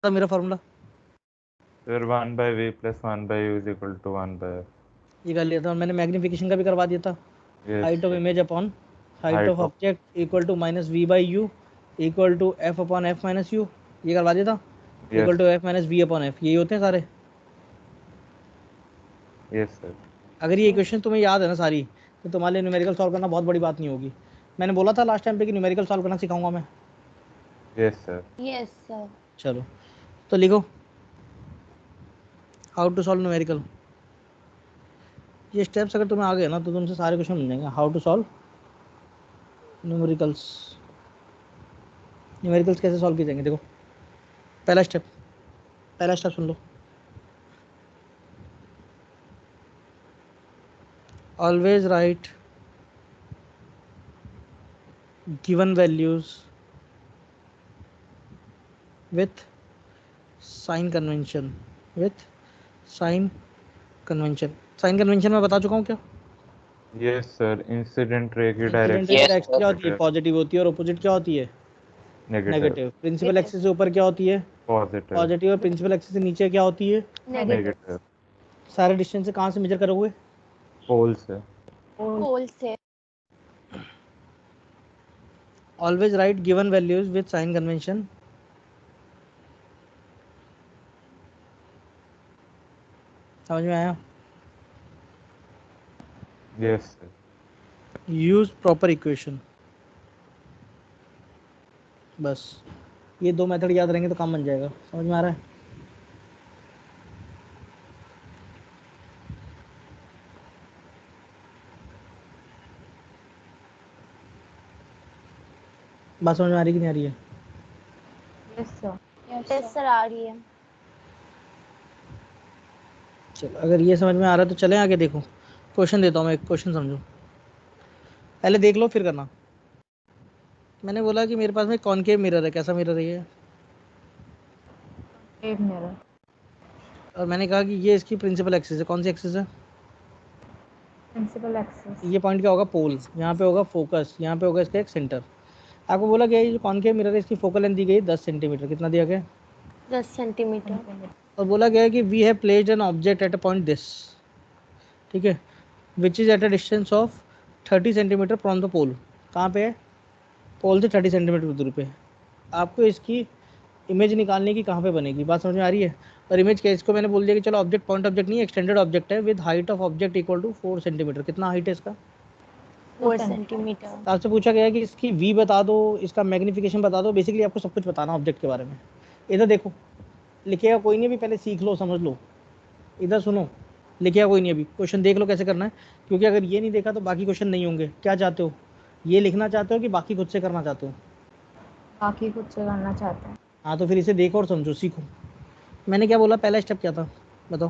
था मेरा फॉर्मूला? फिर 1/v + 1/u = 1/f। ये कर लिया था, और मैंने मैग्नीफिकेशन का भी करवा दिया था। Height of image upon height of object equal to -v/u equal to f upon f minus u, ये करवा दिया था। Equal to f minus v upon f, यही होते हैं सारे। Yes sir. अगर ये इक्वेशन तुम्हें याद है ना सारी, तो तुम्हारे लिए न्यूमेरिकल सॉल्व करना बहुत बड़ी बात नहीं होगी। मैंने बोला था लास्ट टाइम पे कि न्यूमेरिकल सॉल्व करना सिखाऊंगा मैं। Yes sir. Yes sir. चलो तो लिखो हाउ टू सॉल्व न्यूमेरिकल। ये स्टेप्स अगर तुम्हें आ गए ना तो तुमसे सारे क्वेश्चन मिल जाएंगे। How to solve numericals. Numericals कैसे सॉल्व किए जाएंगे, देखो पहला स्टेप सुन लो। Always write given values with sign convention. Sign convention मैं बता चुका हूँ क्या? Yes sir. इंसिडेंट रे की इंसिडेंट डायरेक्शन डायरेक्शन क्या होती है? पॉजिटिव होती है। और अपोजिट क्या होती है? नेगेटिव। प्रिंसिपल एक्सिस से ऊपर क्या होती है? पॉजिटिव। और प्रिंसिपल एक्सिस से नीचे क्या होती है? नेगेटिव। सारे डिस्टेंस से कहाँ से मेजर करोगे? पोल से। Always write given values with sign convention. समझ में आया? Yes sir. Use proper equation. बस ये दो मेथड याद रहेंगे तो काम बन जाएगा। समझ में आ रहा है? बात समझ में आ रही कि नहीं आ रही है? यस सर आ रही है। चलो अगर ये समझ में आ रहा है तो चलें आगे। देखो क्वेश्चन देता हूँ मैं, एक क्वेश्चन समझो, पहले देख लो फिर करना। मैंने बोला कि मेरे पास में कॉनकेव मिरर है। कैसा मिरर है ये? Concave mirror. और मैंने कहा कि ये इसकी प्रिंसिपल एक्सिस है। कौन सी एक्सिस है? Principal axis. ये पॉइंट क्या होगा? पोल। यहाँ पे होगा फोकस, यहाँ पे होगा इसका एक सेंटर। आपको बोला गया ये जो कॉनकेव मिरर है इसकी फोकल लेंथ दी गई 10 सेंटीमीटर। कितना दिया गया? 10 सेंटीमीटर। और बोला गया है कि we have placed an object at a point this, ठीक है, which is at a distance of 30 centimetre from the pole. कहाँ पे है? पोल से 30 सेंटीमीटर दूरी पे। आपको इसकी इमेज निकालने की कहाँ पे बनेगी? बात समझ में आ रही है? और इमेज क्या, इसको मैंने बोल दिया कि चलो ऑब्जेक्ट पॉइंट ऑब्जेक्ट नहीं, एक्सटेंडेड ऑब्जेक्ट है with height of object equal to 4 centimetre. कितना हाइट है इसका? 4 सेंटीमीटर। तो आपसे पूछा गया कि इसकी वी बता दो, इसका मैग्नीफिकेशन बता दो। बेसिकली आपको सब कुछ बताना ऑब्जेक्ट के बारे में। इधर देखो, लिखेगा कोई नहीं, अभी पहले सीख लो समझ लो। इधर सुनो, लिखेगा कोई नहीं, अभी क्वेश्चन देख लो कैसे करना है, क्योंकि अगर ये नहीं देखा तो बाकी क्वेश्चन नहीं होंगे। क्या चाहते हो, ये लिखना चाहते हो कि बाकी खुद से करना चाहते हो? बाकी खुद से करना चाहते हैं। हाँ तो फिर इसे देखो और समझो, सीखो। मैंने क्या बोला? पहला स्टेप क्या था बताओ?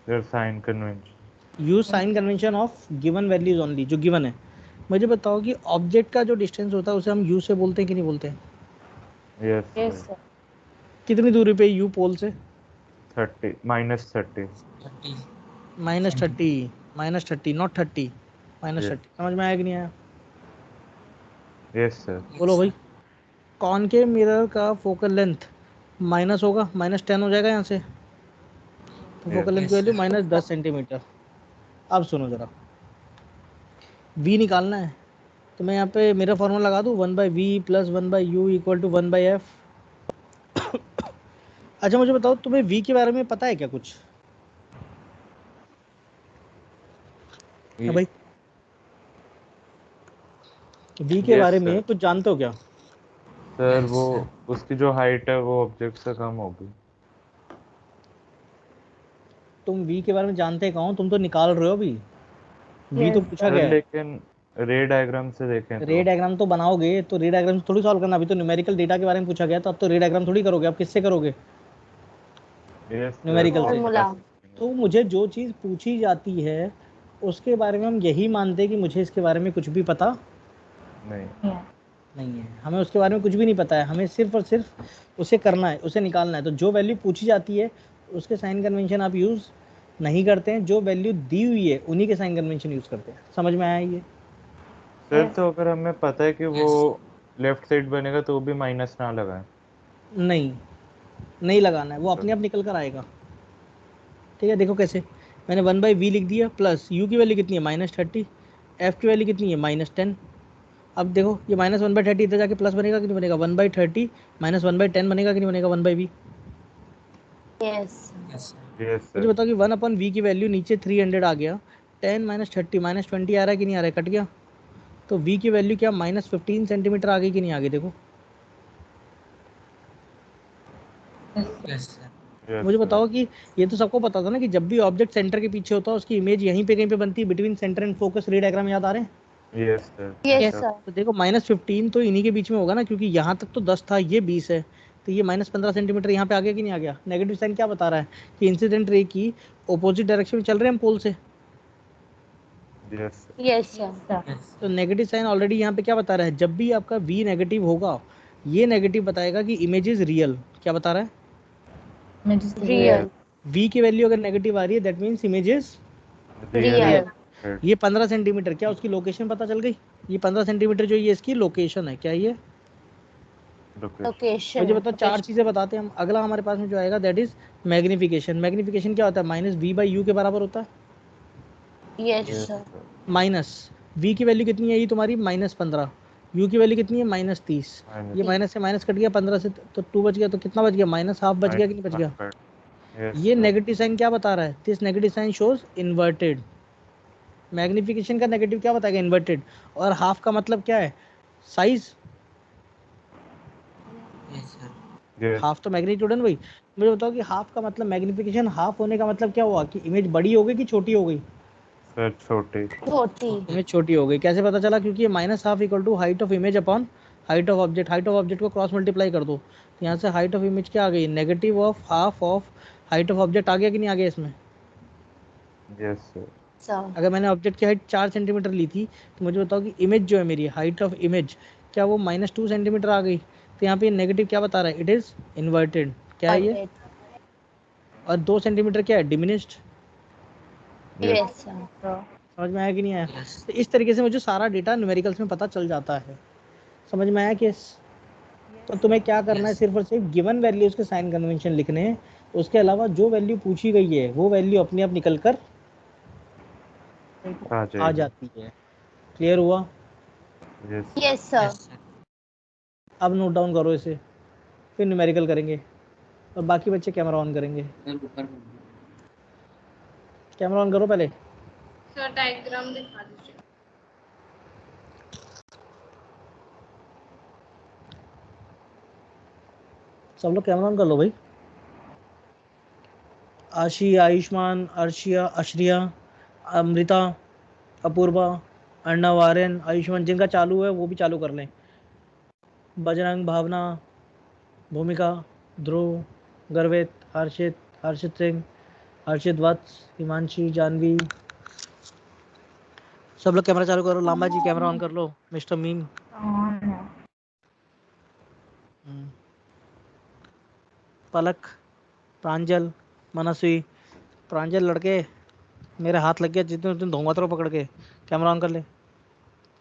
Sir sign convention. Use sign convention of given values only, जो गिवन है। मुझे बताओ कि ऑब्जेक्ट का जो डिस्टेंस होता है उसे हम यू से बोलते हैं कि नहीं बोलते हैं? Yes yes sir. सर। कितनी दूरी पे यू पोल से? 30 -30। 30 -30 नॉट 30, -30। समझ में आया कि नहीं आया? Yes sir. बोलो भाई। कॉनकेव मिरर का फोकल लेंथ माइनस होगा, -10 हो जाएगा यहाँ से, तो फोकल लेंथ की वैल्यू -10 सेंटीमीटर। अब सुनो जरा, v निकालना है तो मैं यहाँ पे मेरा फॉर्मूला लगा दूँ 1/v + 1/u equal to 1/f। अच्छा मुझे बताओ, तुम्हें v के बारे में पता है क्या कुछ? भाई v के बारे में कुछ जानते हो क्या? सर वो उसकी जो हाइट है वो ऑब्जेक्ट से कम होगी। तुम v के बारे में जानते कहाँ हो? तुम तो निकाल रहे हो अभी। v तो पूछा सर गया है। लेकिन रे डायग्राम से देखें रे तो। डायग्राम तो बनाओगे, तो रे डायग्राम थोड़ी सॉल्व करना। अभी तो न्यूमेरिकल डेटा के बारे में पूछा गया, तो अब तो रे डायग्राम थोड़ी करोगे। अब किससे करोगे? Yes sir. न्यूमेरिकल से। फॉर्मूला। तो मुझे जो चीज़ पूछी जाती है उसके बारे में हम यही मानते हैं कि मुझे इसके बारे में कुछ भी पता नहीं। नहीं है। हमें उसके बारे में कुछ भी नहीं पता है, हमें सिर्फ और सिर्फ उसे करना है, उसे निकालना है। तो जो वैल्यू पूछी जाती है उसके साइन कन्वेंशन आप यूज़ नहीं करते हैं, जो वैल्यू दी हुई है उन्हीं के साइन कन्वेंशन यूज़ करते हैं। समझ में आया ये? सर तो अगर हमें पता है कि वो लेफ्ट साइड बनेगा तो भी माइनस ना लगाएं। नहीं, नहीं लगाना है, वो अपने आप निकल कर आएगा। ठीक है, देखो कैसे, मैंने 1/v लिख दिया, प्लस u की वैल्यू कितनी है -30, f की वैल्यू कितनी है -10। अब देखो ये -1/30 इधर जाके प्लस बनेगा कि नहीं बनेगा, 1/30 -1/10 बनेगा कि नहीं बनेगा 1/v। यस यस मुझे सर। बताओ कि 1/v की वैल्यू नीचे 300 आ गया, 10 -30 -20 आ रहा है कि नहीं आ रहा है, कट गया। तो v की वैल्यू क्या -15 सेंटीमीटर आ गई कि नहीं आ गई, देखो। यस मुझे सर। बताओ कि ये तो सबको पता था ना कि जब भी ऑब्जेक्ट सेंटर के पीछे होता है उसकी इमेज यहीं पे कहीं पे बनती है, बिटवीन सेंटर एंड फोकस। रे डायग्राम याद आ रहे हैं? Yes sir. ठीक है, यस अच्छा। सर तो देखो -15 तो इन्हीं के बीच में होगा ना, क्योंकि यहाँ तक तो 10 था, ये 20 है, तो ये -15 सेंटीमीटर यहाँ पे आ गया कि नहीं आ गया। नेगेटिव साइन क्या बता रहा है कि इंसिडेंट रे की ऑपोजिट डायरेक्शन में चल रहे हैं हम पोल से। यस यस सर तो नेगेटिव साइन ऑलरेडी यहाँ पे क्या बता रहा है, जब भी आपका v नेगेटिव होगा, ये नेगेटिव बताएगा कि इमेज इज रियल। क्या बता रहा है, रियल v की वैल्यू अगर नेगेटिव आ रही है that means image is real. Real. Real ये 15 सेंटीमीटर क्या उसकी लोकेशन पता चल गई, ये 15 सेंटीमीटर जो ये इसकी लोकेशन है, क्या ये। लोकेशन। मुझे लोकेशन बताओ, चार चीजें बताते हैं हम। अगला हमारे पास में जो आएगा दैट इज मैग्निफिकेशन। मैग्निफिकेशन क्या होता है, -v/u के बराबर होता है। Yes yes sir sir. Minus v की वैल्यू कितनी है ये तुम्हारी -15, u की वैल्यू कितनी है -30। ये माइनस माइनस से माइनस कट गया 15 से, तो 2 बच गया, तो कितना बच गया, -हाफ बच गया कि नहीं बच गया। -1/2। यस ये सर। नेगेटिव साइन क्या बता रहा है, this negative sign shows inverted. Magnification का नेगेटिव क्या बताएगा, इन्वर्टेड। और हाफ का मतलब क्या है, साइज। यस हाफ तो मैग्नीट्यूड है ना भाई। मुझे बताओ कि हाफ का मतलब, मैग्निफिकेशन हाफ होने का मतलब क्या हुआ कि इमेज बड़ी हो गई कि छोटी हो गई। सर। छोटे। छोटी इमेज छोटी हो गई। कैसे पता चला, क्योंकि ये -half equal to height of image upon height of object. Height of object को क्रॉस मल्टीप्लाई कर दो, तो यहाँ से हाइट ऑफ इमेज क्या आ गई, negative of half of height of object आ गया कि नहीं आ गया इसमें। Yes sir. सर अगर मैंने ऑब्जेक्ट की हाइट 4 सेंटीमीटर ली थी, तो मुझे बताओ कि इमेज जो है मेरी, हाइट ऑफ इमेज क्या वो -2 सेंटीमीटर आ गई। तो यहाँ पे नेगेटिव क्या बता रहा है, इट इज़ इन्वर्टेड। क्या है ये। बर्थडे और 2 सेंटीमीटर क्या है, डिमिनिश्ड। यस। यस सर समझ में आया कि नहीं आया। तो इस तरीके से मुझे सारा डेटा न्यूमेरिकल्स में पता चल जाता है। समझ में आया कि, तो तुम्हें क्या करना है, सिर्फ और सिर्फ गिवन वैल्यूज के साइन कन्वेंशन लिखने हैं। उसके अलावा जो वैल्यू पूछी गई है वो वैल्यू अपने आप निकल कर आ आ जाएगी। जाती है। क्लियर हुआ। Yes sir. यस सर अब नोट डाउन करो इसे, फिर न्यूमेरिकल करेंगे और बाकी बच्चे कैमरा ऑन करेंगे। कैमरा ऑन करो पहले। सर डायग्राम दिखा दीजिए। सब लोग कैमरा ऑन कर लो भाई। आशी, आयुष्मान, अर्शिया, अश्रिया, अमृता, अपूर्वा, अर्णव, आर्यन, आयुष्मान, जिनका चालू है वो भी चालू कर लें। बजरंग, भावना, भूमिका, ध्रुव, गर्वित, हर्षित, हर्षित सिंह, हर्षित वत्स, हिमांशी, जानवी, सब लोग कैमरा चालू करो। लांबा जी कैमरा ऑन कर लो। मिस्टर मीम, पलक, प्रांजल, मनस्वी। प्रांजल लड़के, मेरे हाथ लग गया जितने तुम धोंगा तो पकड़ के। कैमरा ऑन कर ले।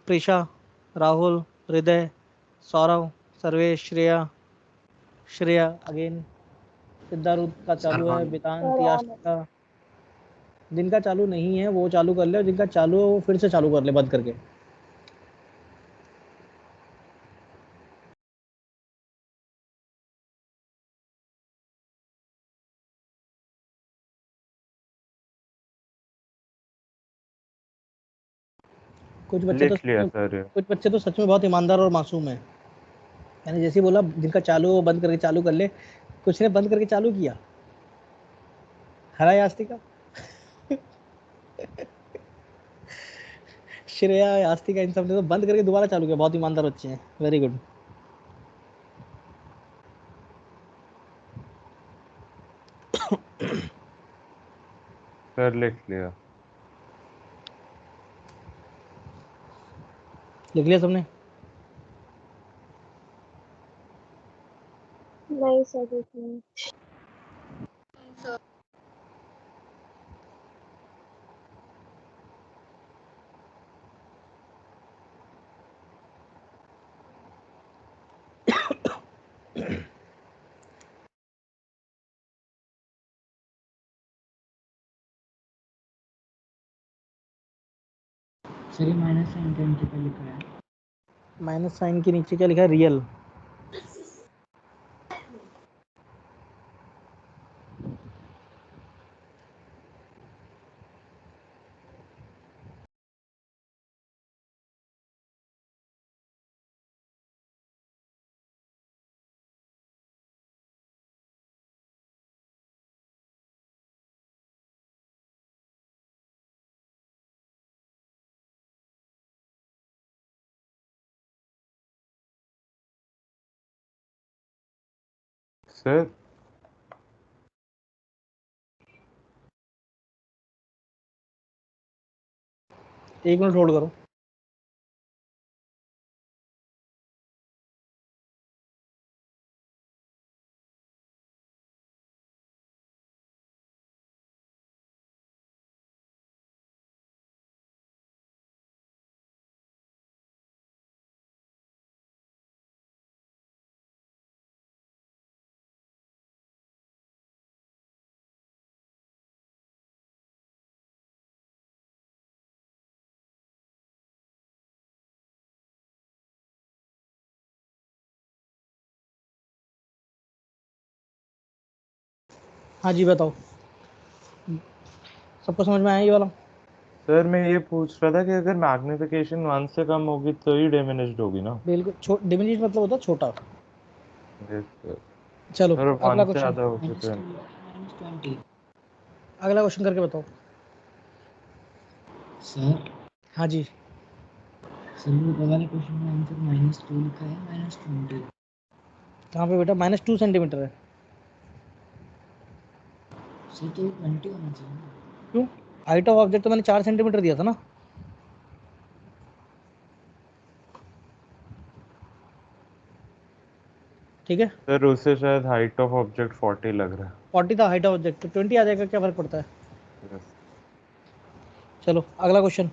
प्रीशा, राहुल, हृदय, सौरव, सर्वेश, श्रेया, श्रेया अगेन, सिद्धारूप का चालू है, वेदांत, याशिका। जिनका चालू नहीं है वो चालू कर ले, और जिनका चालू है वो फिर से चालू कर ले बंद करके। कुछ बच्चे तो लिख लिया सर। कुछ बच्चे तो सच में बहुत ईमानदार और मासूम है। मैंने जैसे ही बोला जिनका चालू है वो बंद करके चालू कर ले, कुछ ने बंद करके चालू किया। हरा यास्तिका, श्रेया, यास्तिका, इन सब ने तो बंद करके दोबारा चालू किया। बहुत ईमानदार बच्चे हैं, वेरी गुड। सर लिख लिया। लिख लिया सबने। नहीं सर देखिए सर सर ये माइनस साइन का नीचे क्या लिखा है? माइनस साइन के नीचे क्या लिखा है? रियल। सर एक मिनट होल्ड करो। हाँ जी बताओ, सबको समझ में आया ये वाला? सर मैं ये पूछ रहा था कि अगर मैग्निफिकेशन 1 से कम होगी तो ही डिमिनिश्ड होगी ना? बिल्कुल, डिमिनिश मतलब होता है छोटा। Yes sir. चलो सर अगला 1 से क्वेश्चन, ज़्यादा हो माइनस चुके टू हैं। माइनस 20। अगला क्वेश्चन करके बताओ। सर हाँ जी, सर वो वाले क्वेश्चन में आंसर माइनस 2 लिखा है माइनस 20। कहाँ पे बेटा? -2 सेंटीमीटर है। सर तो 20 होना चाहिए ना। क्यों? हाइट ऑफ ऑब्जेक्ट तो मैंने 4 सेंटीमीटर दिया था ना। ठीक है, सर उससे शायद हाइट ऑफ ऑब्जेक्ट 40 लग रहा 40 था हाइट ऑफ ऑब्जेक्ट, तो 20 आ जाएगा, क्या फर्क पड़ता है। है। यस। चलो अगला क्वेश्चन।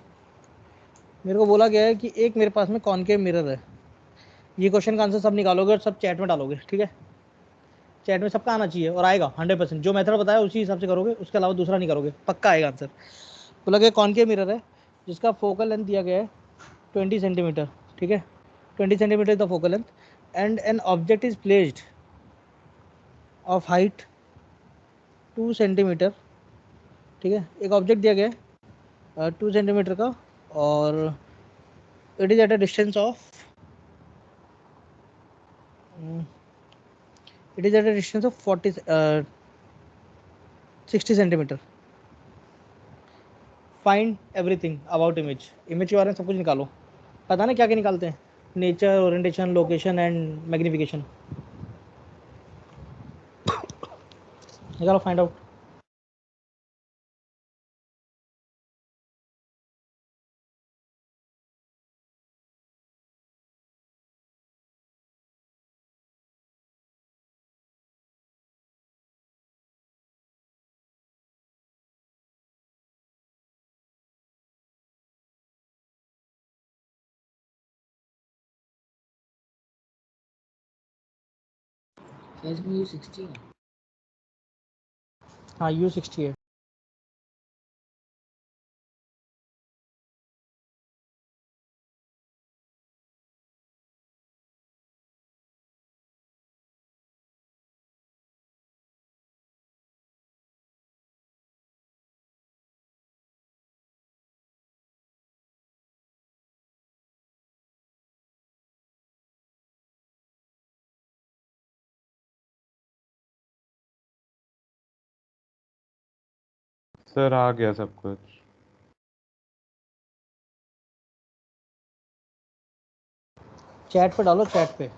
मेरे को बोला गया है कि एक मेरे पास में कॉनकेव मिरर है। ये क्वेश्चन का आंसर सब निकालोगे और सब चैट में डालोगे, ठीक है? चैट में सबका आना चाहिए और आएगा 100%। जो मेथड बताया उसी हिसाब से करोगे, उसके अलावा दूसरा नहीं करोगे, पक्का आएगा आंसर। बोला गया कॉनकेव मिरर है जिसका फोकल लेंथ दिया गया है 20 सेंटीमीटर, ठीक है? 20 centimetre is the focal length and an object is placed of height 2 centimetre, ठीक है? एक ऑब्जेक्ट दिया गया है 2 सेंटीमीटर का, और it is eight a distance of it is eight a distance of 60 centimetre. Find everything about image. Image के बारे में सब कुछ निकालो। पता ना क्या क्या निकालते हैं? Nature, orientation, location and magnification. निकालो, फाइंड आउट। सर इसमें ये 60 है। हाँ U60 है। सर आ गया सब कुछ। चैट पे डालो, चैट पे।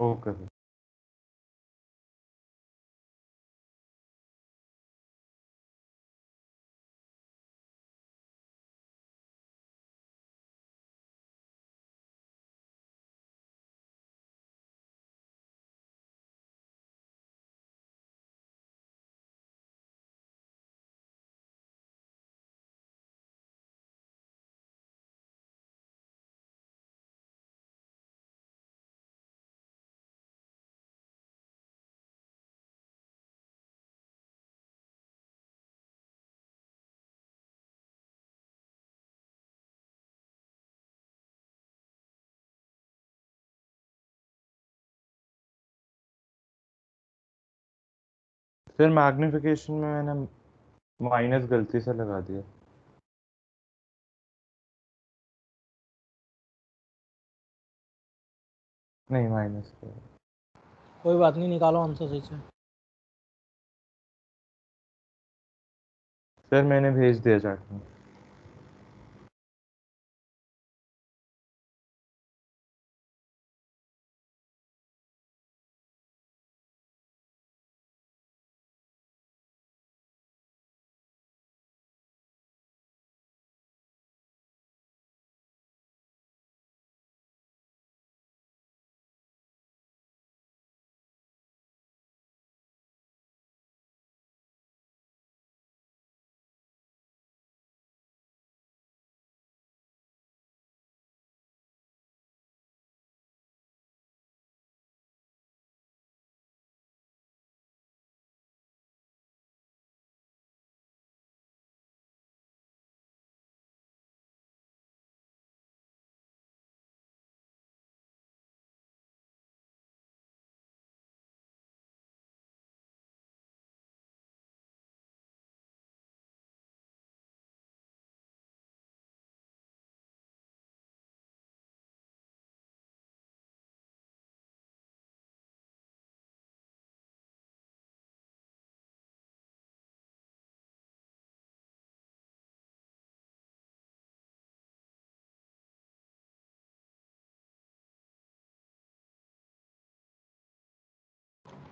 Okay sir. फिर मैग्निफिकेशन में मैंने माइनस गलती से लगा दिया। नहीं माइनस किया। कोई बात नहीं, निकालो आंसर सही से। सर मैंने भेज दिया चैट में।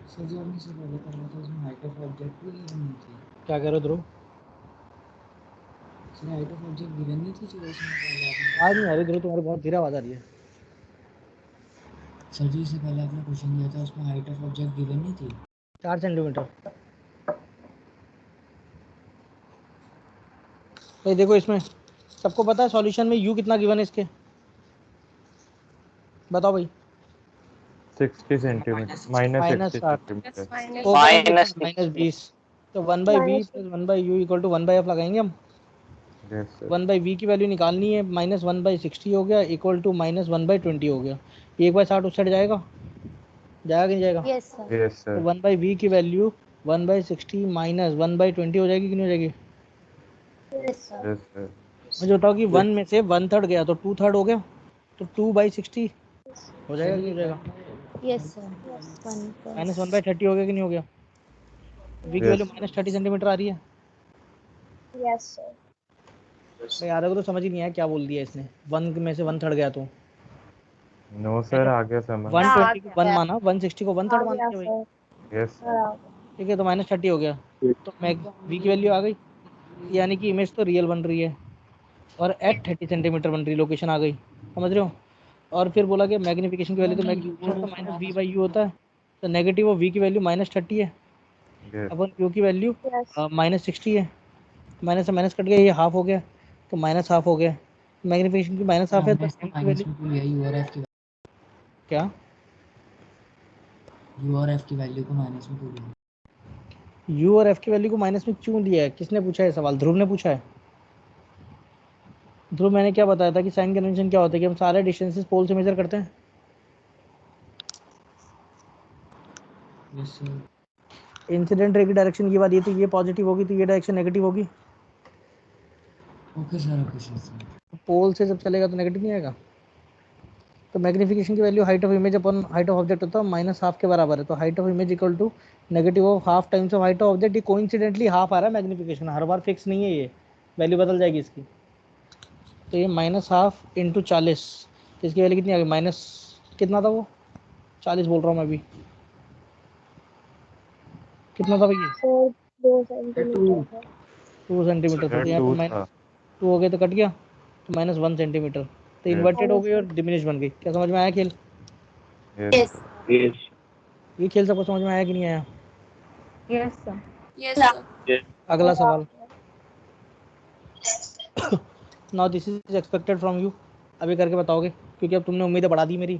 सर जो आपने से पहले करा था उसमें हाइट ऑफ ऑब्जेक्ट भी गिवन नहीं थी। क्या कह रहे हो Dhruv? Sir height of object given नहीं थी जो उसमें पहले आपने। आज नहीं आ रही ध्रुव, तुम्हारी बहुत धीरे आवाज आ रही है। सर जी इससे पहले आपने क्वेश्चन दिया था उसमें हाइट ऑफ ऑब्जेक्ट गिवन नहीं थी। 4 सेंटीमीटर। भाई देखो इसमें सबको पता है सॉल्यूशन में u कितना गिवन है इसके, बताओ भाई। 60 सेंटीमीटर माइनस माइनस 60 साठ सेंटीमीटर। माइनस 20। तो 1/v plus 1/u equal to 1/f लगाएंगे हम। Yes sir. 1/v की वैल्यू निकालनी है, माइनस 1/60 हो गया इक्वल टू माइनस 1/20 हो गया। 1/60 उस साइड जाएगा, जाएगा कि नहीं जाएगा? Yes, sir. यस तो सर। 1/v की वैल्यू 1/60 माइनस 1/20 हो जाएगी कि नहीं हो जाएगी? Yes, sir. Yes sir. मुझे बताओ कि 1 में से 1/3 गया तो 2/3 हो गया, तो 2/60 हो जाएगा कि नहीं हो जाएगा? Yes, sir. One minus plus. 1/30 हो गया कि नहीं हो गया? v की वैल्यू यस माइनस 30 सेंटीमीटर आ रही है। Yes, sir. भाई आधा को तो समझ ही नहीं आया क्या बोल दिया इसने। 1 में से 1/3 गया तो नो सर आ गया समझ। 120 को 1 माना, 160 को 1/3 मान Yeah, दिया भाई। sir. Yes sir. ठीक है, तो माइनस 30 हो गया, तो v की वैल्यू आ गई, यानी कि इमेज तो रियल बन रही है और एट 30 सेंटीमीटर बन रही, लोकेशन आ गई, समझ रहे हो? और फिर बोला कि मैग्नीफिकेशन की वैल्यू तो मैग्नीफिकेशन तो माइनस v/u होता है, तो नेगेटिव ऑफ v की वैल्यू माइनस 30 है यस अपन u की वैल्यू Yes. माइनस 60 है। माइनस से माइनस कट गया, ये हाफ हो गया, तो माइनस हाफ हो गया। मैग्नीफिकेशन की माइनस हाफ है तो हमने m की माइनस वैल्यू में टू लिया यू और एफ की क्या? यू और एफ की वैल्यू को माइनस में टू लिया। u और f की वैल्यू को माइनस में क्यों दिया है? किसने पूछा है सवाल? ध्रुव ने पूछा है। ध्रुव मैंने क्या बताया था कि साइन कन्वेंशन क्या होता है कि हम सारे डिस्टेंसेस पोल से मेजर करते हैं। Yes sir. इंसिडेंट रे की डायरेक्शन की बात ये थी, ये पॉजिटिव होगी तो ये डायरेक्शन नेगेटिव होगी। Okay sir. पोल से जब चलेगा तो नेगेटिव नहीं आएगा। तो मैग्नीफिकेशन की value height of image upon height of object होता है माइनस हाफ के बराबर है, तो height of image equal to negative of half times of height of object. ये कोइंसिडेंटली हाफ आ रहा है मैग्नीफिकेशन, हर बार फिक्स नहीं है, ये वैल्यू बदल जाएगी इसकी। तो ये माइनस हाफ इंटू 40, तो इसकी वैल्यू कितनी आ गई? माइनस कितना था वो? 40 बोल रहा हूँ मैं अभी, कितना था भैया? Sir, 2 centimeter. 2 सेंटीमीटर था, सर तो यहाँ पे 2 माइनस था। 2 हो गया तो कट गया, तो माइनस 1 सेंटीमीटर, तो यस इन्वर्टेड हो गई और डिमिनिश बन गई। क्या समझ में आया खेल? Yes sir. ये खेल सबको समझ में आया कि नहीं आया? Yes, sir. Yes, sir. अगला सवाल। Now this is expected from you, अभी करके बताओगे क्योंकि अब तुमने उम्मीदें बढ़ा दी मेरी,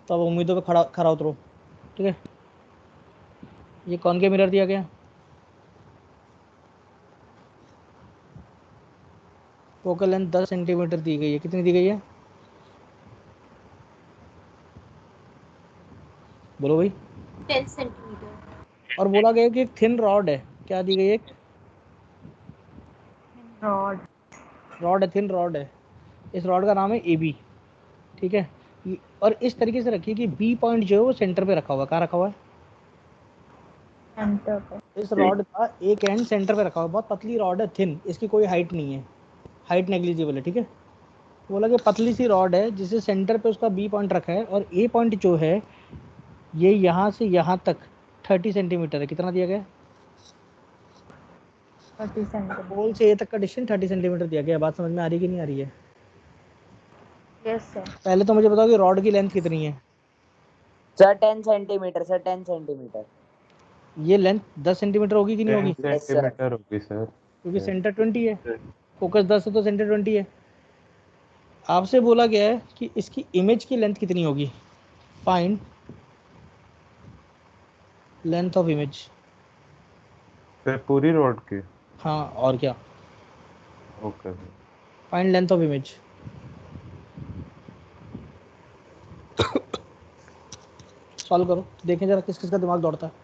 तो अब उम्मीदों पे खड़ा खड़ा उतरो। ठीक है, ये कौन के मिरर दिया गया? फोकल लेंथ 10 सेंटीमीटर दी गई है, कितनी दी गई है? बोलो भाई। 10 centimeter. और बोला गया कि एक थिन रॉड है, क्या दी गई, एक रॉड है, थिन रॉड है, इस रॉड का नाम है ए बी, ठीक है। और इस तरीके से रखिए कि बी पॉइंट जो है वो सेंटर पे रखा हुआ है। कहाँ रखा हुआ है? सेंटर पे। इस रॉड का एक एंड सेंटर पे रखा हुआ है, बहुत पतली रॉड है, थिन, इसकी कोई हाइट नहीं है, हाइट नेग्लिजिबल है, ठीक है। बोला कि पतली सी रॉड है जिसे सेंटर पे उसका बी पॉइंट रखा है, और ए पॉइंट जो है ये यहाँ से यहाँ तक 30 सेंटीमीटर है। कितना दिया गया? 30 सेंटीमीटर। पोल से ए तक का डिस्टेंस 30 सेंटीमीटर दिया गया। बात समझ में आ रही कि नहीं आ रही है? Yes sir. पहले तो मुझे बताओ कि रॉड की लेंथ कितनी है? Sir 10 centimetre sir 10 centimetre. ये लेंथ 10 सेंटीमीटर होगी कि नहीं 10 होगी? सेंटीमीटर होगी सर। क्योंकि सेंटर 20 है, फोकस 10 है तो सेंटर 20 है। आपसे बोला गया है कि इसकी इमेज की लेंथ कितनी होगी। Find length of image. Sir पूरी रोड की? हाँ और क्या? Okay sir. Find length of image. Solve करो, देखें जरा किस किस का दिमाग दौड़ता है।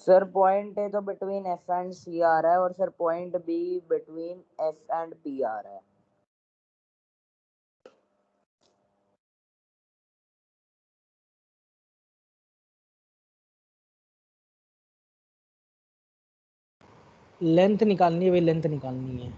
सर पॉइंट ए तो बिटवीन एफ एंड सी आ रहा है, और sir point B between F and P आ रहा है। लेंथ निकालनी है भाई, लेंथ निकालनी है।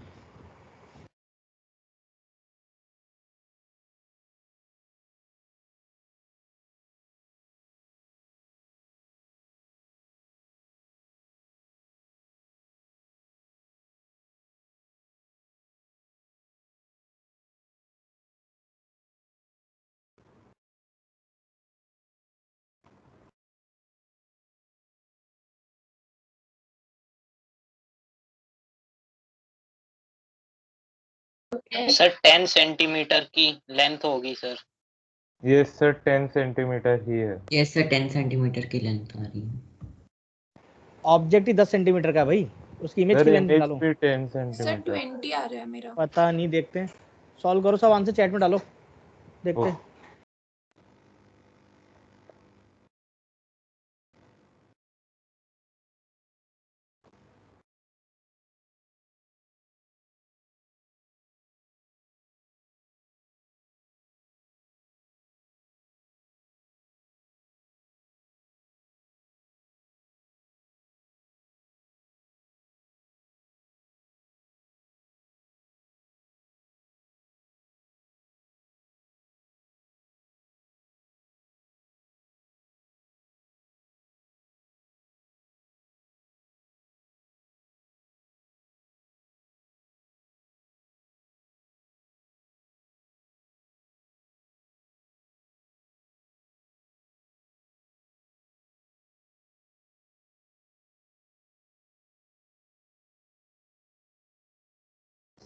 सर 10 सेंटीमीटर की लेंथ होगी सर। ये सर 10 सेंटीमीटर ही है। यस सर 10 सेंटीमीटर की लेंथ आ रही है। ऑब्जेक्ट ही 10 सेंटीमीटर का है भाई, उसकी इमेज सर की लेंथ इमेज निकालो। भी 10 सर सेंटीमीटर। 20 आ रहा है मेरा। पता नहीं, देखते हैं। सॉल्व करो, सब आंसर चैट में डालो, देखते हैं।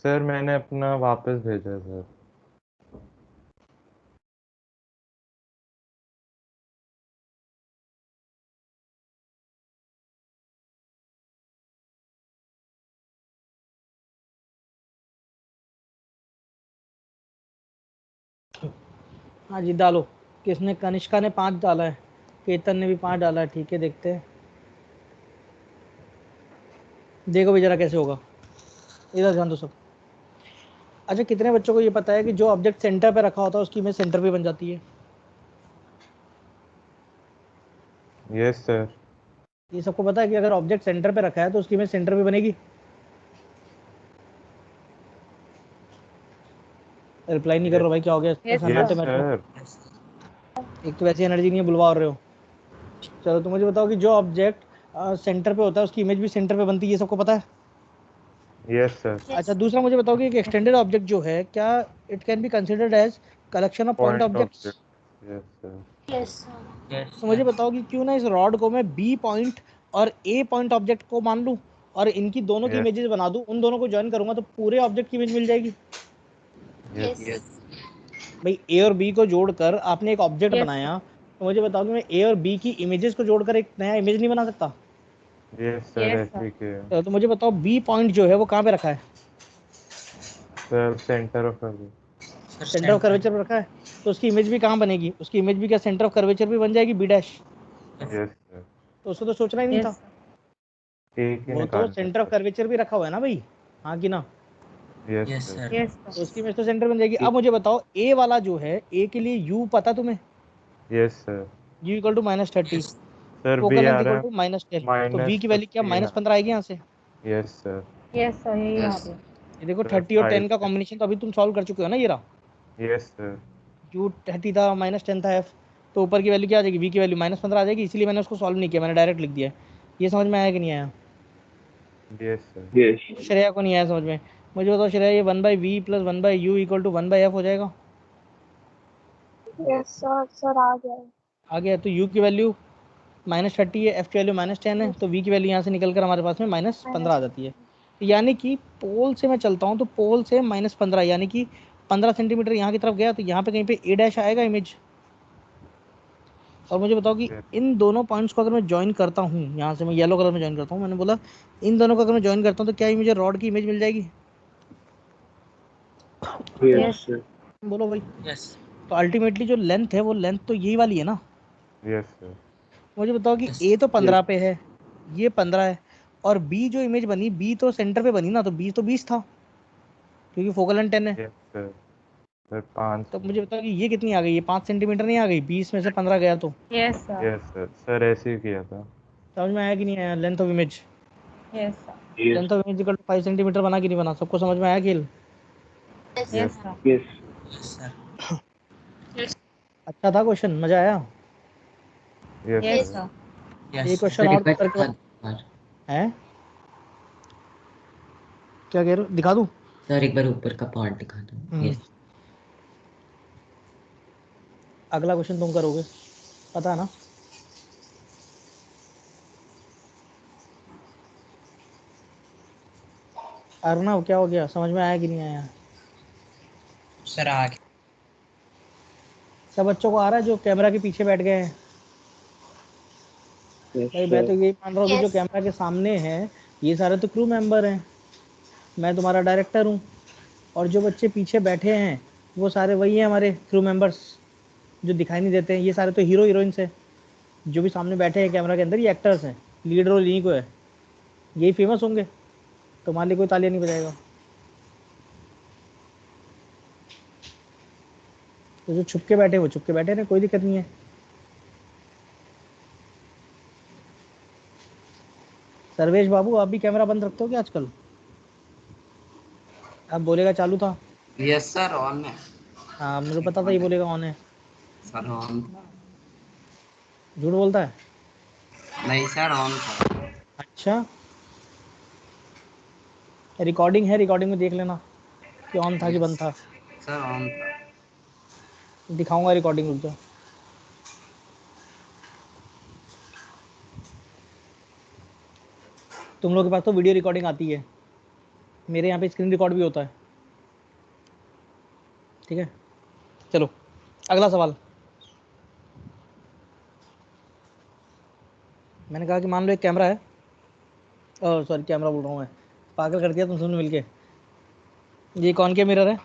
सर मैंने अपना वापस भेजा सर। हाँ जी डालो। किसने? कनिष्का ने 5 डाला है, केतन ने भी 5 डाला है, ठीक है देखते हैं। देखो भी जरा कैसे होगा, इधर ध्यान दो सब। अच्छा, कितने बच्चों को ये पता है कि जो ऑब्जेक्ट सेंटर पे रखा होता है उसकी इमेज सेंटर पे बन जाती है? Yes sir. ये सबको पता है कि अगर ऑब्जेक्ट सेंटर पे रखा है तो उसकी इमेज सेंटर पे बनेगी। रिप्लाई नहीं कर रहे हो भाई, क्या हो गया? Yes, समझाते यस मैं तो, सर। एक तो वैसी एनर्जी नहीं है, बुलवा रहे हो। चलो तो मुझे बताओ कि जो ऑब्जेक्ट सेंटर पे होता है उसकी इमेज भी सेंटर पे बनती है, ये सबको पता है। Yes sir. अच्छा, दूसरा मुझे बताओ कि एक एक्सटेंडेड ऑब्जेक्ट जो है, क्या it can be considered as collection of point point objects? Object. Yes sir. Yes, sir. तो मुझे बताओ कि क्यों ना इस रॉड को मैं बी पॉइंट और ए पॉइंट ऑब्जेक्ट को मान लूं और इनकी दोनों की यस इमेजेस बना दूं, उन दोनों को ज्वाइन करूंगा तो पूरे ऑब्जेक्ट की इमेज मिल जाएगी। यस भाई ए और बी को जोड़कर आपने एक ऑब्जेक्ट Yes, बनाया, तो मुझे बताओ कि मैं ए और बी की इमेजेस को जोड़कर एक नया इमेज नहीं बना सकता? Yes sir. Yes, ऐसे ही किया तो मुझे बताओ बी पॉइंट जो है वो कहाँ पे रखा है? Sir. Centre of centre of curvature पर रखा है, तो उसकी इमेज भी कहाँ बनेगी? उसकी इमेज भी क्या सेंटर ऑफ कर्वेचर भी बन जाएगी, बी डैश। Yes sir. तो उसको तो सोचना ही नहीं yes, था। sir. एक ही वो तो निकाल सेंटर ऑफ कर्वेचर भी रखा हुआ है ना भाई, हाँ कि ना? Yes sir. Yes, तो sir. उसकी इमेज तो सेंटर बन जाएगी। अब मुझे बताओ ए वाला जो है, ए के लिए यू पता तुम्हें? Yes sir. U equal to -30, sir be focal आ लेंथ रहा इक्वल है टू -10, तो वी की वैल्यू क्या -15। -15 आएगी यहाँ से? Yes sir. Yes, sir. यही आ रही है। ये देखो सर 30 और 10 का 5। कॉम्बिनेशन तो अभी तुम सॉल्व कर चुके हो ना, ये रहा। Yes sir. यू 30 था, -10 था एफ, तो ऊपर की वैल्यू क्या आ जाएगी? वी की वैल्यू -15 आ जाएगी, इसलिए मैंने उसको सॉल्व नहीं किया, मैंने डायरेक्ट लिख दिया। ये समझ में आया कि नहीं आया? Yes sir. श्रेया को नहीं आया समझ में? मुझे बताओ श्रेया, ये 1/v + 1/u equal to 1/f हो जाएगा? Yes, sir. Sir, आ गया है. आ गया। तो u की वैल्यू -30 है, f की वैल्यू -10 है, तो v की वैल्यू यहाँ से निकल कर हमारे पास में -15 आ जाती है। यानी कि पोल से मैं चलता हूँ तो पोल से -15, यानी कि 15 सेंटीमीटर यहाँ की तरफ गया, तो यहाँ पे कहीं पे ए डैश आएगा इमेज। और मुझे बताओ कि इन दोनों पॉइंट्स को अगर मैं ज्वाइन करता हूँ, यहाँ से मैं येलो कलर में ज्वाइन करता हूँ, मैंने बोला इन दोनों को अगर मैं ज्वाइन करता हूँ तो क्या मुझे रॉड की इमेज मिल जाएगी? Yes, बोलो भाई। तो अल्टीमेटली जो लेंथ है वो लेंथ तो यही वाली है ना। Yes sir. मुझे बताओ कि ए तो 15 पे है, ये 15 है, और बी जो इमेज बनी, बी तो सेंटर पे बनी ना, तो बी तो 20 था क्योंकि फोकल लेंथ 10 है। Yes sir. सर 5। तो मुझे बताओ कि ये कितनी आ गई? ये 5 सेंटीमीटर नहीं आ गई? 20 में से 15 गया तो yes, sir. Yes sir. Sir ऐसे ही किया था। समझ में आया कि नहीं आया? Length of image, Yes, sir. Length of image equal to 5 centimetre बना कि नहीं बना? सबको समझ में आया खेल? Yes, sir. अच्छा था क्वेश्चन, मजा आया? Yes Yes, sir. sir. ये क्वेश्चन और करके हैं? क्या कह रहे हो? दिखा दूं? सर एक बार ऊपर का पार्ट दिखा दो। यस अगला क्वेश्चन तुम करोगे, पता है ना? अर्नव क्या हो गया? समझ में आया कि नहीं आया? सर आ गया। सब बच्चों को आ रहा है जो कैमरा के पीछे बैठ गए हैं? भाई मैं तो यही मान रहा हूँ कि जो कैमरा के सामने है ये सारे तो क्रू मेंबर हैं, मैं तुम्हारा डायरेक्टर हूँ, और जो बच्चे पीछे बैठे हैं वो सारे वही हैं हमारे क्रू मेंबर्स जो दिखाई नहीं देते हैं। ये सारे तो हीरो हीरोइंस हैं, जो भी सामने बैठे हैं कैमरा के अंदर ये एक्टर्स हैं, लीड रोल यहीं को है, यही फेमस होंगे। तुम्हारे लिए कोई तालियां नहीं बजाएगा। तो जो छुप के बैठे वो छुप के बैठे ना, कोई दिक्कत नहीं है। सर्वेश बाबू, आप भी कैमरा बंद रखते हो क्या आजकल? आप बोलेगा चालू था। यस सर ऑन है। हाँ मुझे पता था ये बोलेगा ऑन है। सर ऑन झूठ बोलता है? नहीं सर ऑन था। अच्छा, रिकॉर्डिंग है, रिकॉर्डिंग में देख लेना कि ऑन था कि बंद था। सर ऑन था। दिखाऊंगा रिकॉर्डिंग, रुक जाओ। तुम लोग के पास तो वीडियो रिकॉर्डिंग आती है, मेरे यहाँ पे स्क्रीन रिकॉर्ड भी होता है। ठीक है, चलो अगला सवाल। मैंने कहा कि मान लो एक कैमरा है, सॉरी कैमरा बोल रहा हूँ मैं, पागल कर दिया तुम सबने मिलके। ये कौन के मिरर है?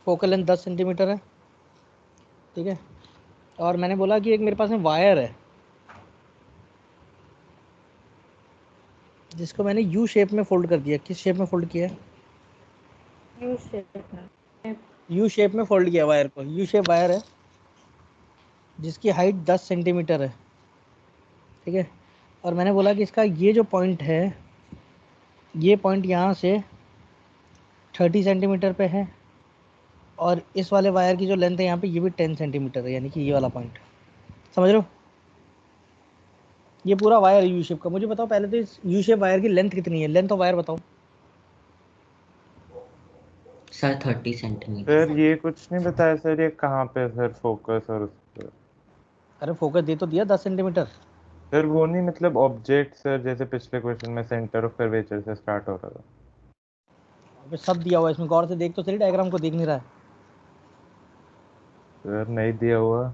फोकल लेंथ 10 सेंटीमीटर है, ठीक है। और मैंने बोला कि एक मेरे पास में वायर है जिसको मैंने यू शेप में फोल्ड कर दिया। किस शेप में फोल्ड किया है? You shape में. यू शेप में फोल्ड किया वायर को। यू शेप वायर है, जिसकी हाइट 10 सेंटीमीटर है, ठीक है, और मैंने बोला कि इसका ये जो पॉइंट है, ये पॉइंट यहाँ से 30 सेंटीमीटर पे है, और इस वाले वायर की जो लेंथ है यहाँ पे, ये भी 10 सेंटीमीटर है, यानी कि ये वाला पॉइंट, समझ रहे हो? ये पूरा वायर यू शेप का। मुझे बताओ पहले तो इस यू शेप वायर की लेंथ कितनी है, लेंथ ऑफ वायर बताओ। Sir 30 centimetre. सर ये कुछ नहीं बताया सर, ये कहाँ पे है सर फोकस और उस पर? अरे फोकस दे तो दिया 10 सेंटीमीटर। सर वो नहीं, मतलब ऑब्जेक्ट सर, जैसे पिछले क्वेश्चन में सेंटर ऑफ कर्वेचर से स्टार्ट हो रहा था। अबे सब दिया हुआ है इसमें, गौर से देख तो सही, डायग्राम को देख नहीं रहा है। सर नहीं दिया हुआ।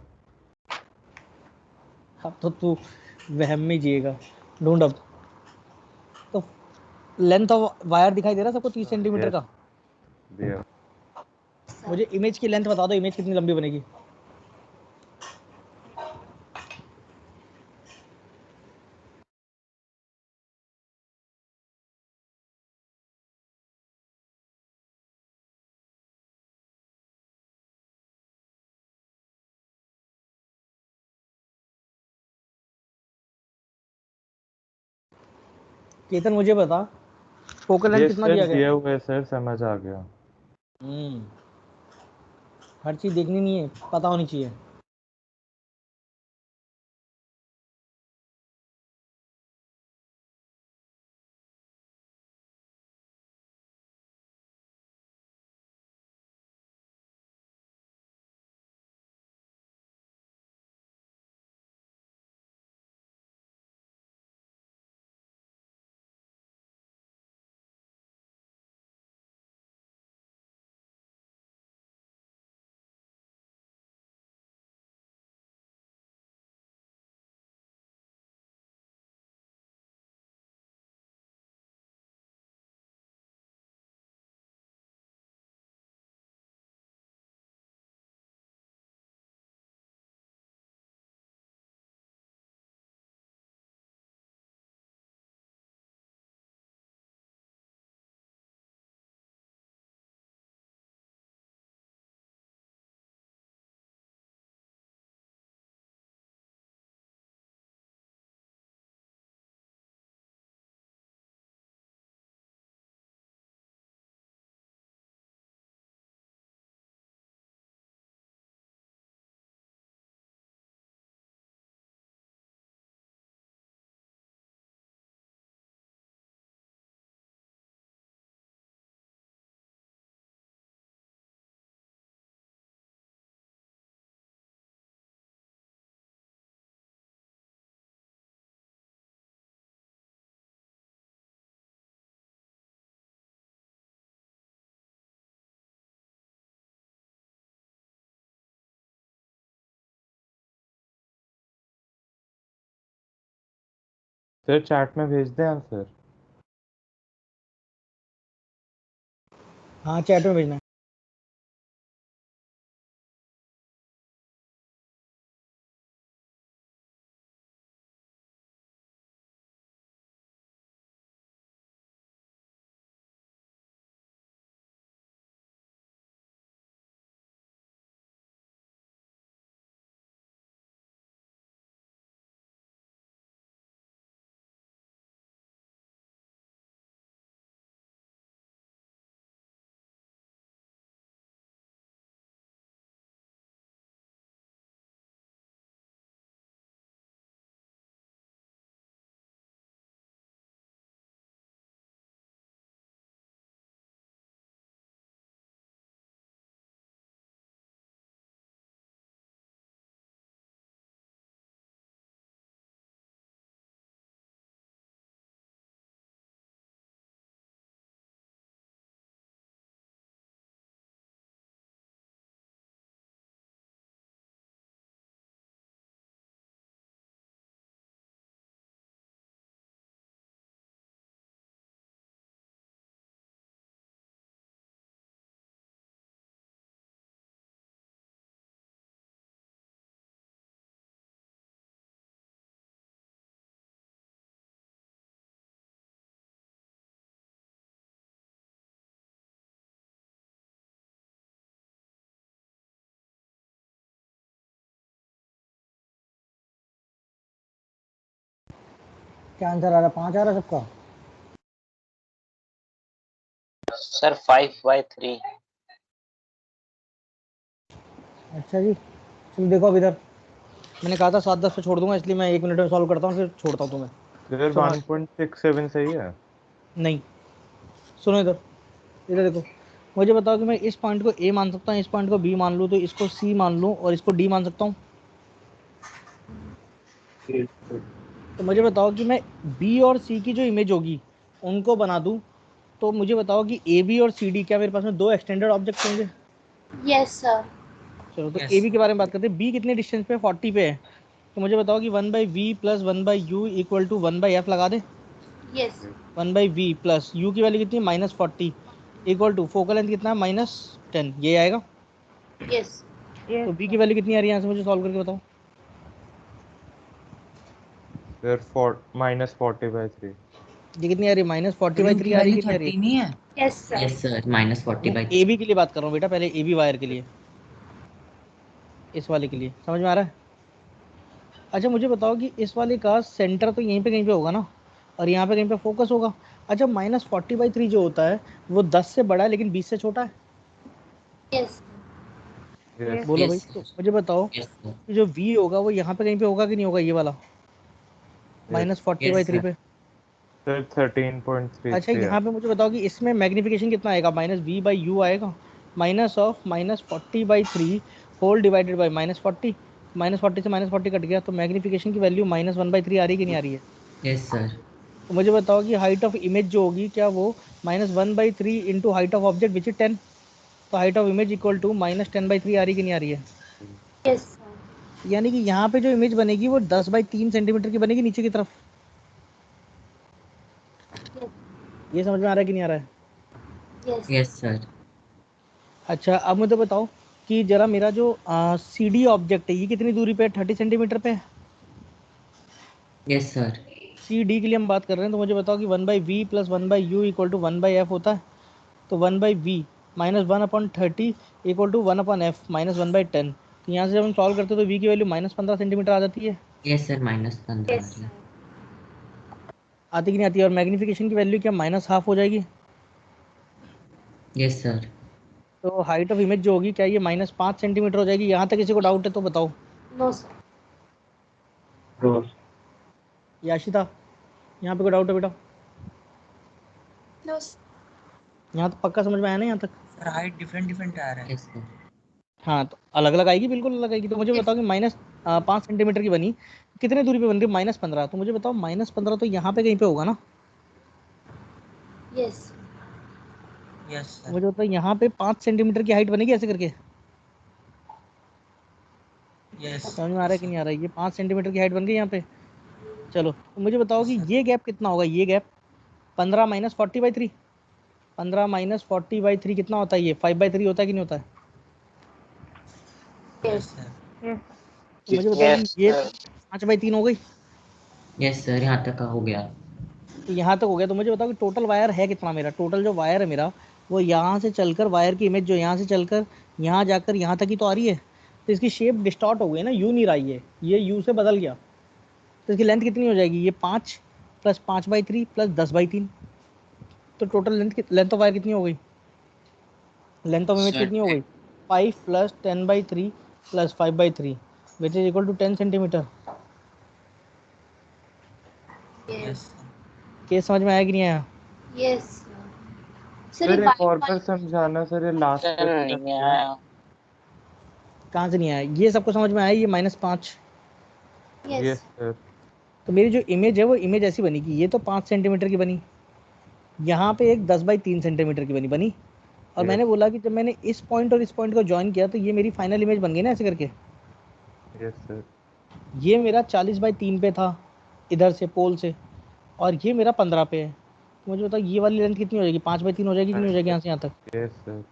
अब तो तू वहम में जिएगा। ढूंढ अब तो। लेंथ ऑफ वायर दिखाई दे रहा है सबको 30 सेंटीमीटर Yes, का। दिया। मुझे इमेज की लेंथ बता दो, इमेज कितनी लंबी बनेगी। केतन मुझे बता, फोकल लेंथ ये कितना सर दिया गया दिया है? हुआ है सर, समझ आ गया। हर चीज देखनी नहीं है, पता होनी चाहिए। सर चैट में भेज दें आंसर। हाँ चैट में भेजना है। क्या आंसर आ रहा है? 5 आ रहा है सबका? सर 5/3। अच्छा जी, चलो देखो अब इधर, मैंने कहा था 7-10 पे छोड़ दूंगा, इसलिए मैं 1 मिनट में सॉल्व करता हूँ, फिर छोड़ता हूँ तुम्हें। सर सुनो 1.67 सही है। नहीं, सुनो इधर, इधर देखो, मुझे बताओ कि मैं इस पॉइंट को ए मान सकता हूँ, इस पॉइंट को बी मान लूँ, तो इसको सी मान लूँ और इसको डी मान सकता हूँ? तो मुझे बताओ कि मैं बी और सी की जो इमेज होगी उनको बना दूँ, तो मुझे बताओ कि ए बी और सी डी, क्या मेरे पास में 2 एक्सटेंडेड ऑब्जेक्ट होंगे? Yes, sir. चलो तो ए बी के बारे में बात करते हैं। बी कितने डिस्टेंस पे? 40 पे है। तो मुझे बताओ कि 1/v plus 1/u equal to 1/f लगा दे। Yes. 1/v प्लस u की वैल्यू कितनी है? -40 इक्वल टू फोकल लेंथ कितना है? -10, ये आएगा। Yes. Yes, तो b की sir. वैल्यू कितनी आ रही है यहाँ से, मुझे सॉल्व करके बताओ। सर -40/3। ये कितनी आ रही है? -40/3 उनकी आ रही है, वैल्यू कितनी आ रही 30 नहीं है? Yes, sir. Yes sir, -40/3। है? ए बी के लिए बात कर रहा हूँ बेटा, पहले ए बी वायर के लिए, इस वाले के लिए, समझ में आ रहा है? अच्छा मुझे बताओ कि इस वाले का सेंटर तो यहीं पे कहीं पे होगा ना, और यहाँ पे कहीं पे फोकस होगा। अच्छा -40/3 जो होता है वो 10 से बड़ा है लेकिन 20 से छोटा है। Yes. यस बोलो भाई, यस तो सर। मुझे बताओ यस सर। कि जो v होगा वो यहाँ पे कहीं पे होगा कि नहीं होगा, ये वाला यस -40/3 सर। पे। सर 13.33 अच्छा है। यहाँ पे मुझे बताओ कि इसमें मैग्नीफिकेशन कितना आएगा? -v/u आएगा, -40/3 होल डिवाइडेड बाई -40, -40 से -40 कट गया, तो मैग्नीफिकेशन की वैल्यू -1/3 आ रही है कि नहीं आ रही है? Yes sir. तो मुझे बताओ कि हाइट ऑफ इमेज जो होगी, क्या वो -1/3 into height of object which is 10, तो height of image equal to -10/3 आ रही है कि नहीं आ रही है? Yes, sir. यानी कि यहाँ पे जो इमेज बनेगी वो 10/3 सेंटीमीटर की बनेगी नीचे की तरफ। Yes. ये समझ में आ रहा है कि नहीं आ रहा है? Yes. Yes sir. अच्छा अब मुझे बताओ कि जरा मेरा जो सी डी ऑब्जेक्ट है ये कितनी दूरी पे है? 30 सेंटीमीटर पे है। Yes sir. सी डी के लिए हम बात कर रहे हैं, तो मुझे बताओ कि 1/v plus 1/u equal to 1/f होता है। तो 1/v -1/30 इक्वल टू 1/f -1/10। तो यहाँ से जब हम सॉल्व करते हैं तो v की वैल्यू -15 सेंटीमीटर आ जाती है। यस सर, -15 Yes, आ रही sir. है। आती कि नहीं आती है? और मैग्नीफिकेशन की वैल्यू क्या -1/2 हो जाएगी? Yes sir. तो हाइट ऑफ इमेज जो होगी क्या ये -5 सेंटीमीटर हो जाएगी? यहाँ तक किसी को डाउट है तो बताओ। No, sir. याशिता, यहाँ पे कोई डाउट है बेटा? No, sir. यहाँ तो पक्का समझ में आया ना यहाँ तक? सर हाइट डिफरेंट डिफरेंट आ रहा है। Yes sir. हाँ तो अलग अलग आएगी, बिल्कुल अलग आएगी। तो मुझे बताओ कि -5 सेंटीमीटर की बनी, कितने दूरी पे बन रही है? -15। तो मुझे बताओ -15 तो यहाँ पे कहीं पे होगा ना? Yes. यस तो मुझे बताओ यहाँ पे 5 सेंटीमीटर की हाइट बनेगी ऐसे करके? यस समझ में आ रहा है कि नहीं आ रहा है? ये 5 सेंटीमीटर की हाइट बन गई यहाँ पे। चलो तो मुझे बताओ कि ये गैप कितना होगा? ये गैप 15 -40/3, 15 -40/3 कितना होता है? ये 5/3 होता है कि नहीं होता है? Yes. सर। Yes. तो मुझे बताओ कि यस ये सर। 5/3 हो गई। यस सर, यहाँ तक का हो गया। तो यहाँ तक हो गया। तो मुझे बताओ कि टोटल वायर है कितना मेरा? टोटल जो वायर है मेरा वो यहाँ से चलकर, वायर की इमेज जो यहाँ से चलकर यहाँ जाकर यहाँ तक ही तो आ रही है। तो इसकी शेप डिस्टॉर्ट हो गई ना, यू नहीं रही है, ये यू से बदल गया। तो इसकी लेंथ कितनी हो जाएगी? ये 5 प्लस 5/3 प्लस 10/3। तो टोटल लेंथ ऑफ वायर कितनी हो गई? लेंथ ऑफ इमेज सर कितनी हो गई? 5 plus 10/3 plus 5/3 which is equal to 10 centimetre. Yes. Case समझ में आया कि नहीं आया? Yes, sir. Sir, सर ये एक और white बार वाली- समझाना सर, ये लास्ट सर क्वेश्चन नहीं क्या है? आया। कहाँ से नहीं आया? ये सबको समझ में आया? ये -5। Yes. Yes sir. तो मेरी जो इमेज है वो इमेज ऐसी बनेगी, ये तो 5 सेंटीमीटर की बनी, यहाँ पे एक 10/3 सेंटीमीटर की बनी। और यस मैंने बोला कि जब मैंने इस पॉइंट और इस पॉइंट को ज्वाइन किया तो ये मेरी फाइनल इमेज बन गई ना ऐसे करके। Yes sir. ये मेरा 40/3 पे था इधर से पोल से, और ये मेरा 15 पे है। तो मुझे बताओ ये वाली लेंथ कितनी हो जाएगी? 5/3 हो जाएगी कि नहीं हो जाएगी यहाँ से यहाँ तक? Yes sir.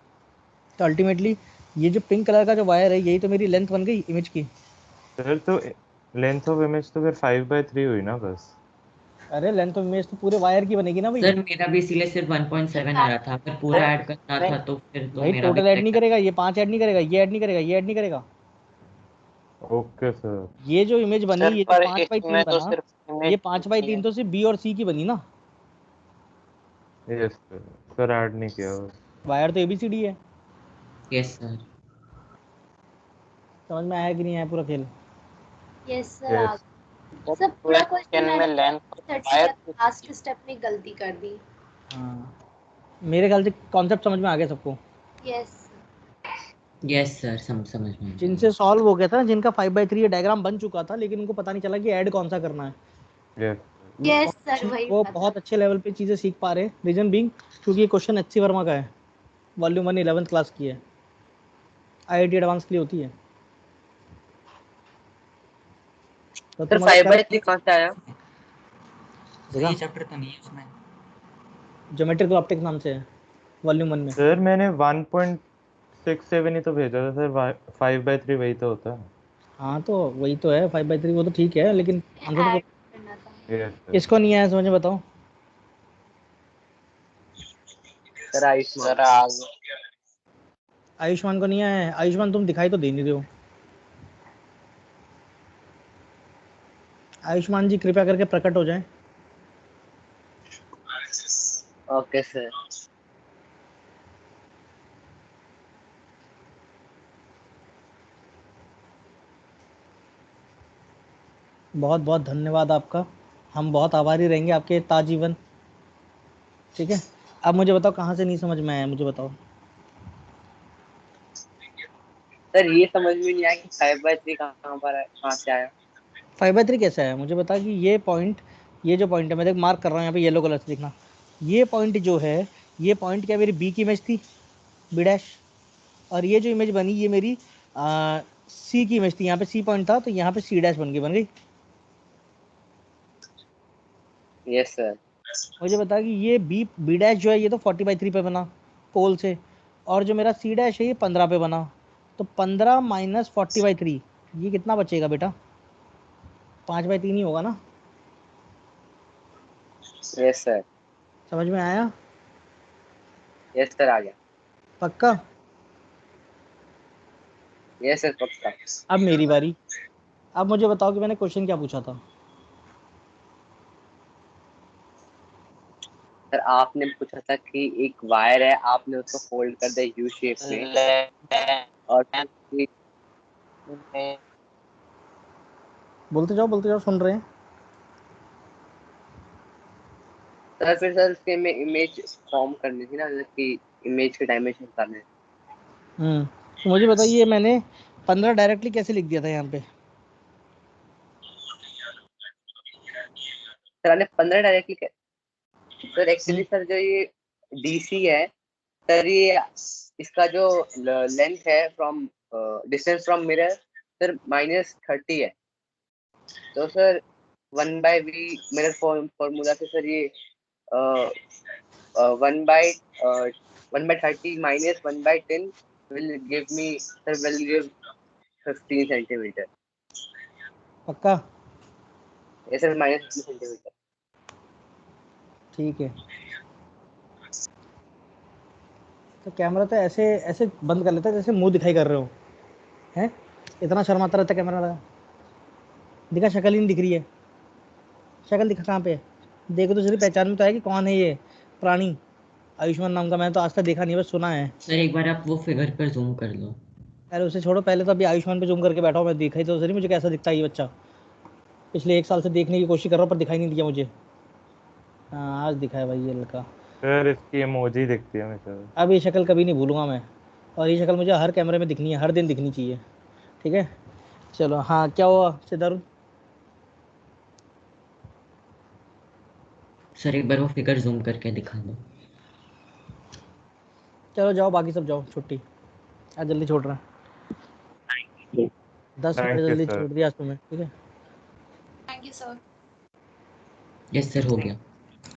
तो अल्टीमेटली ये जो पिंक कलर का जो वायर है यही तो मेरी लेंथ बन गई इमेज की। सर तो लेंथ ऑफ इमेज तो फिर 5/3 हुई ना बस। अरे लेंथ ऑफ इमेज तो पूरे वायर की बनेगी ना भाई। सर मेरा भी इसीलिए सिर्फ 1.7 आ रहा था, अगर पूरा ऐड करना था तो फिर तो भाई मेरा भी टोटल ऐड नहीं correct करेगा, ये 5 ऐड नहीं करेगा, ये ऐड नहीं करेगा, ये ऐड नहीं करेगा। Okay sir. ये जो इमेज बनी, सर ये जो पर 5/3 इसमें तो बना, सिर्फ ये image 5/3 तो सिर्फ बी और सी की बनी ना, यस सर। सर ऐड नहीं किया बस। वायर तो ABCD है। Yes sir. समझ में आया कि नहीं आया पूरा खेल? यस सर आ यस गया। सर पूरा क्वेश्चन में मैंने लेंथ सेट वायर किया, लास्ट स्टेप में गलती कर दी। हाँ, मेरे ख्याल से कॉन्सेप्ट समझ में आ गया सबको। यस यस सर, समझ में आ गया। जिनसे सॉल्व हो गया था, जिनका 5/3 डायग्राम बन चुका था, लेकिन उनको पता नहीं चला कि ऐड कौन सा करना है, यस यस सर वही वो बात। बहुत अच्छे लेवल पे चीज़ें सीख पा रहे हैं। रीजन बीइंग क्योंकि ये क्वेश्चन HC वर्मा का है, वॉल्यूम 1 11th क्लास की है, IIT एडवांस के लिए होती है। तो सर तुम 5/3 कहाँ से आया? सर ये चैप्टर तो नहीं है उसमें। ज्योमेट्रिकल ऑप्टिक्स नाम से है, वॉल्यूम 1 में। सर मैंने 1.67 ही तो भेजा था सर, 5/3 वही तो होता है। हाँ तो वही तो है 5/3, वो तो ठीक है, लेकिन आंसर तो ऐड करना था। Yes sir. इसको नहीं आया समझ में, बताओ। सर आयुष्मान। सर आ गया। आयुष्मान को नहीं आया है? आयुष्मान तुम दिखाई तो दे नहीं रहे हो। आयुष्मान जी कृपया करके प्रकट हो जाएं। Okay sir. बहुत बहुत धन्यवाद आपका, हम बहुत आभारी रहेंगे आपके ताजीवन। ठीक है, अब मुझे बताओ कहाँ से नहीं समझ में आया, मुझे बताओ। सर ये समझ में नहीं आया कि 5/3 कहाँ पर है, कहाँ से आया? 5/3 कैसे आया मुझे बता कि ये पॉइंट, ये जो पॉइंट है मैं देख मार्क कर रहा हूँ यहाँ पे येलो कलर से, देखना ये पॉइंट जो है, ये पॉइंट क्या मेरी बी की इमेज थी, बी डैश, और ये जो इमेज बनी ये मेरी सी की इमेज थी, यहाँ पे सी पॉइंट था तो यहाँ पे सी डैश बन गई। Yes sir. मुझे बता कि ये बी डैश जो है ये तो 40/3 पे बना पोल से, और जो मेरा सी डैश है ये 15 पे बना, तो 15 माइनस 40/3 ये कितना बचेगा बेटा? 5/3 ही होगा ना? Yes sir. समझ में आया? यस सर आ गया। पक्का? यस सर पक्का। अब मेरी बारी, अब मुझे बताओ कि मैंने क्वेश्चन क्या पूछा था। सर आपने पूछा था कि एक वायर है, आपने उसको फोल्ड कर दिया यू शेप में, और फिर बोलते जाओ सुन रहे हैं। सर उसके में इमेज फॉर्म करनी थी ना, मतलब कि इमेज के डायमेंशन करने। तो मुझे बताइए मैंने 15 डायरेक्टली कैसे लिख दिया था यहाँ पे? सर आपने 15 डायरेक्टली सर एक्चुअली सर जो ये डीसी है सर, ये इसका जो लेंथ है from distance from mirror sir -30 है, तो सर 1/v मिरर फॉर्मूला से सर ये 1/30 minus 1/10 will give me sir will give 15 centimeter. पक्का? ये सर -15 सेंटीमीटर। ठीक है, तो कैमरा तो ऐसे ऐसे बंद कर लेता है जैसे मुंह दिखाई कर रहे हो, हैं? इतना शर्माता रहता है कैमरा लगा, दिखा शक्ल ही नहीं दिख रही है, शक्ल दिखा कहाँ पे है? देखो तो सही, पहचान में तो है कि कौन है ये प्राणी, आयुष्मान नाम का। मैंने तो आज तक देखा नहीं, बस सुना है। सर एक बार आप वो फिगर पर जूम कर लो। पहले उसे छोड़ो, पहले तो अभी आयुष्मान पे जूम करके बैठा हूँ मैं, दिखाई तो सही मुझे कैसा दिखता है ये बच्चा। पिछले 1 साल से देखने की कोशिश कर रहा हूँ पर दिखाई नहीं दिया मुझे। हाँ आज दिखा है भाई ये लड़का। सर इसकी इमोजी दिखती है हमेशा। अब ये शक्ल कभी नहीं भूलूंगा मैं, और ये शक्ल मुझे हर कैमरे में दिखनी है, हर दिन दिखनी चाहिए। ठीक है, चलो हाँ क्या हुआ सिद्धार्थ? सर एक बार वो फिगर जूम करके दिखा दो। चलो जाओ बाकी सब जाओ, छुट्टी, आज जल्दी छोड़ रहा है, 10 मिनट थैंक यू जल्दी सर। छोड़ दिया आज तुम्हें। ठीक है, thank you sir. Yes sir हो गया।